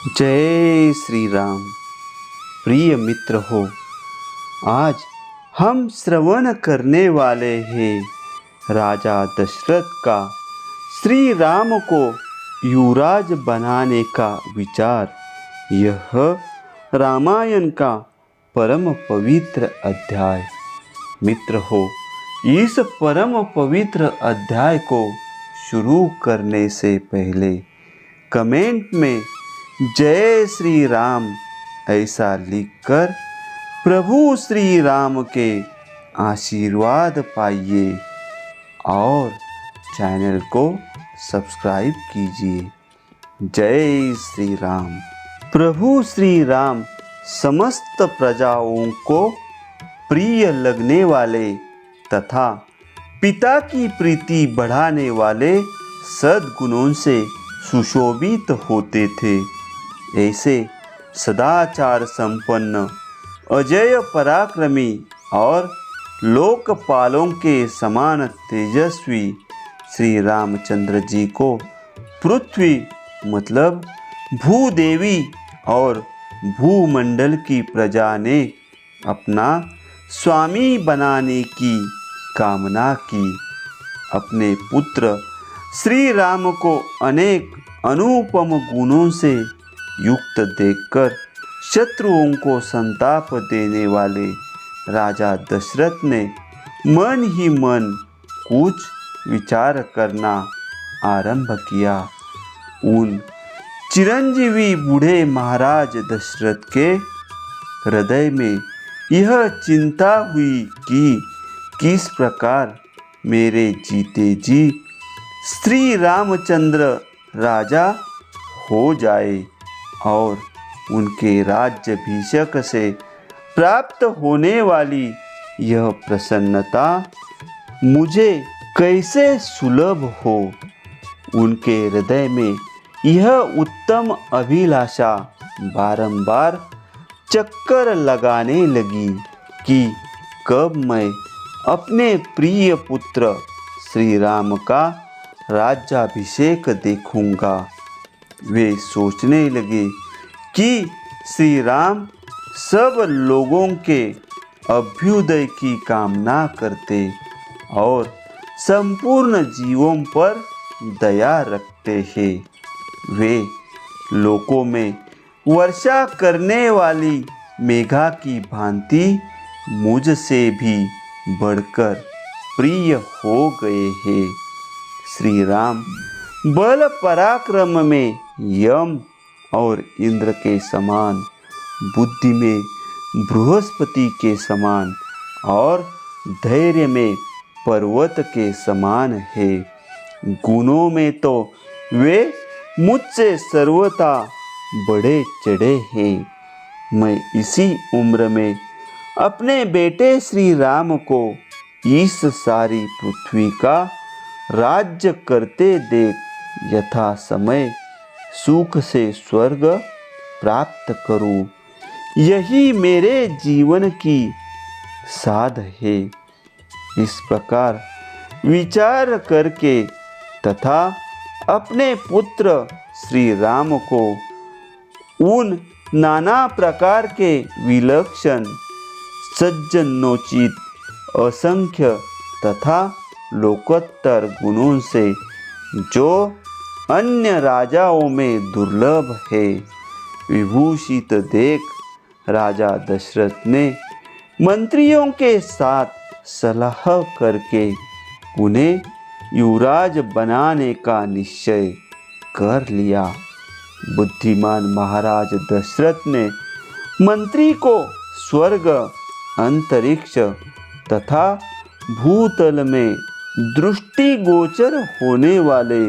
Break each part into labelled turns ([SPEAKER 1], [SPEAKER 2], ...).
[SPEAKER 1] जय श्री राम। प्रिय मित्र हो, आज हम श्रवण करने वाले हैं राजा दशरथ का श्री राम को युवराज बनाने का विचार। यह रामायण का परम पवित्र अध्याय। मित्र हो, इस परम पवित्र अध्याय को शुरू करने से पहले कमेंट में जय श्री राम ऐसा लिखकर प्रभु श्री राम के आशीर्वाद पाइए और चैनल को सब्सक्राइब कीजिए। जय श्री राम। प्रभु श्री राम समस्त प्रजाओं को प्रिय लगने वाले तथा पिता की प्रीति बढ़ाने वाले सद्गुणों से सुशोभित होते थे। ऐसे सदाचार संपन्न, अजय पराक्रमी और लोकपालों के समान तेजस्वी श्री रामचंद्र जी को पृथ्वी मतलब भूदेवी और भूमंडल की प्रजा ने अपना स्वामी बनाने की कामना की। अपने पुत्र श्री राम को अनेक अनुपम गुणों से युक्त देखकर शत्रुओं को संताप देने वाले राजा दशरथ ने मन ही मन कुछ विचार करना आरंभ किया। उन चिरंजीवी बूढ़े महाराज दशरथ के हृदय में यह चिंता हुई कि किस प्रकार मेरे जीते जी श्री रामचंद्र राजा हो जाए और उनके राज्याभिषेक से प्राप्त होने वाली यह प्रसन्नता मुझे कैसे सुलभ हो। उनके हृदय में यह उत्तम अभिलाषा बारंबार चक्कर लगाने लगी कि कब मैं अपने प्रिय पुत्र श्री राम का राज्याभिषेक देखूंगा। वे सोचने लगे कि श्री राम सब लोगों के अभ्युदय की कामना करते और संपूर्ण जीवों पर दया रखते हैं। वे लोकों में वर्षा करने वाली मेघा की भांति मुझसे भी बढ़कर प्रिय हो गए हैं। श्री राम बल पराक्रम में यम और इंद्र के समान, बुद्धि में बृहस्पति के समान और धैर्य में पर्वत के समान है। गुणों में तो वे मुझसे सर्वथा बढ़े चढ़े हैं। मैं इसी उम्र में अपने बेटे श्री राम को इस सारी पृथ्वी का राज्य करते देख यथा समय सुख से स्वर्ग प्राप्त करूं, यही मेरे जीवन की साध है। इस प्रकार विचार करके तथा अपने पुत्र श्री राम को उन नाना प्रकार के विलक्षण सज्जनोचित असंख्य तथा लोकोत्तर गुणों से जो अन्य राजाओं में दुर्लभ है विभूषित देख राजा दशरथ ने मंत्रियों के साथ सलाह करके उन्हें युवराज बनाने का निश्चय कर लिया। बुद्धिमान महाराज दशरथ ने मंत्री को स्वर्ग, अंतरिक्ष तथा भूतल में दृष्टिगोचर होने वाले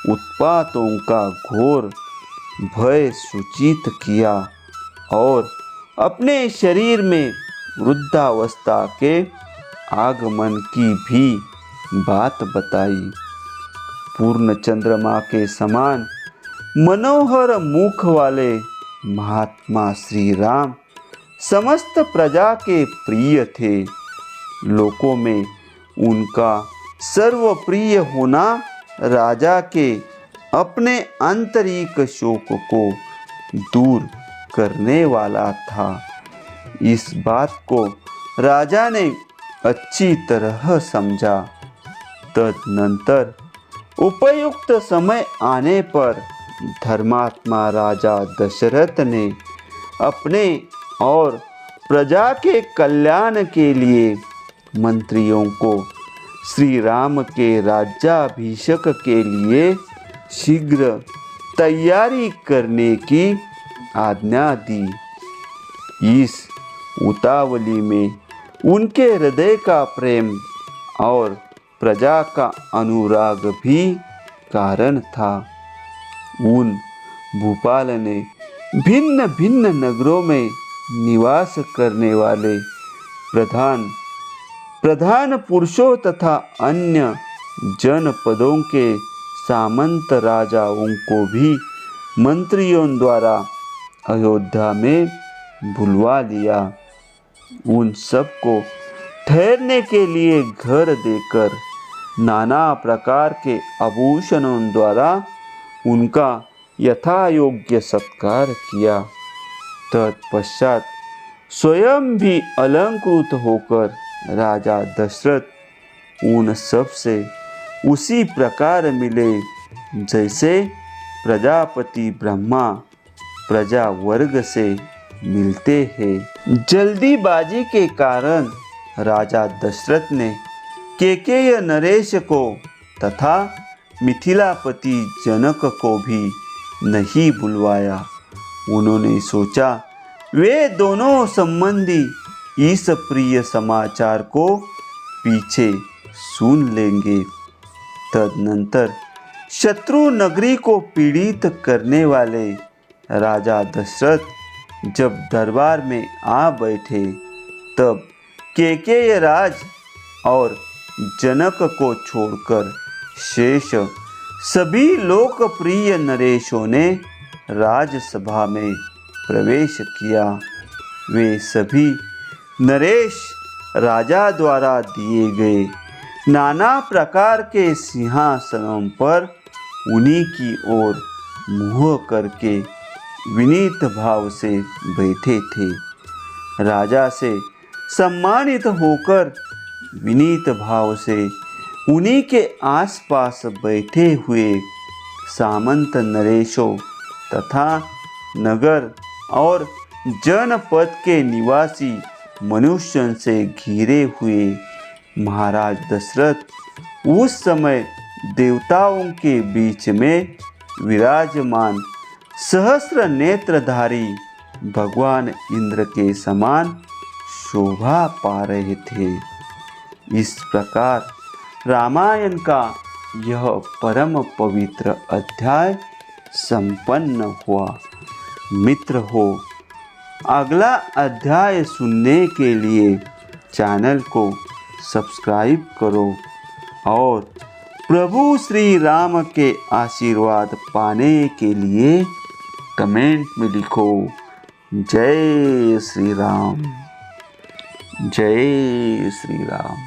[SPEAKER 1] उत्पातों का घोर भय सूचित किया और अपने शरीर में वृद्धावस्था के आगमन की भी बात बताई। पूर्ण चंद्रमा के समान मनोहर मुख वाले महात्मा श्री राम समस्त प्रजा के प्रिय थे। लोकों में उनका सर्वप्रिय होना राजा के अपने आंतरिक शोक को दूर करने वाला था। इस बात को राजा ने अच्छी तरह समझा। तदनंतर उपयुक्त समय आने पर धर्मात्मा राजा दशरथ ने अपने और प्रजा के कल्याण के लिए मंत्रियों को श्री राम के राज्याभिषेक के लिए शीघ्र तैयारी करने की आज्ञा दी। इस उतावली में उनके हृदय का प्रेम और प्रजा का अनुराग भी कारण था। उन भूपाल ने भिन्न भिन्न नगरों में निवास करने वाले प्रधान पुरुषों तथा अन्य जनपदों के सामंत राजाओं को भी मंत्रियों द्वारा अयोध्या में बुलवा लिया। उन सबको ठहरने के लिए घर देकर नाना प्रकार के आभूषणों द्वारा उनका यथायोग्य सत्कार किया। तत्पश्चात स्वयं भी अलंकृत होकर राजा दशरथ उन सब से उसी प्रकार मिले जैसे प्रजापति ब्रह्मा प्रजा वर्ग से मिलते हैं। जल्दीबाजी के कारण राजा दशरथ ने केकेय नरेश को तथा मिथिलापति जनक को भी नहीं बुलवाया। उन्होंने सोचा वे दोनों संबंधी इस प्रिय समाचार को पीछे सुन लेंगे। तदनंतर शत्रु नगरी को पीड़ित करने वाले राजा दशरथ जब दरबार में आ बैठे तब केकेय राज और जनक को छोड़कर शेष सभी लोकप्रिय नरेशों ने राजसभा में प्रवेश किया। वे सभी नरेश राजा द्वारा दिए गए नाना प्रकार के सिंहासनों पर उन्हीं की ओर मुँह करके विनीत भाव से बैठे थे। राजा से सम्मानित होकर विनीत भाव से उन्हीं के आसपास बैठे हुए सामंत नरेशों तथा नगर और जनपद के निवासी मनुष्यों से घिरे हुए महाराज दशरथ उस समय देवताओं के बीच में विराजमान सहस्र नेत्रधारी भगवान इंद्र के समान शोभा पा रहे थे। इस प्रकार रामायण का यह परम पवित्र अध्याय संपन्न हुआ। मित्र हो, अगला अध्याय सुनने के लिए चैनल को सब्सक्राइब करो और प्रभु श्री राम के आशीर्वाद पाने के लिए कमेंट में लिखो जय श्री राम, जय श्री राम।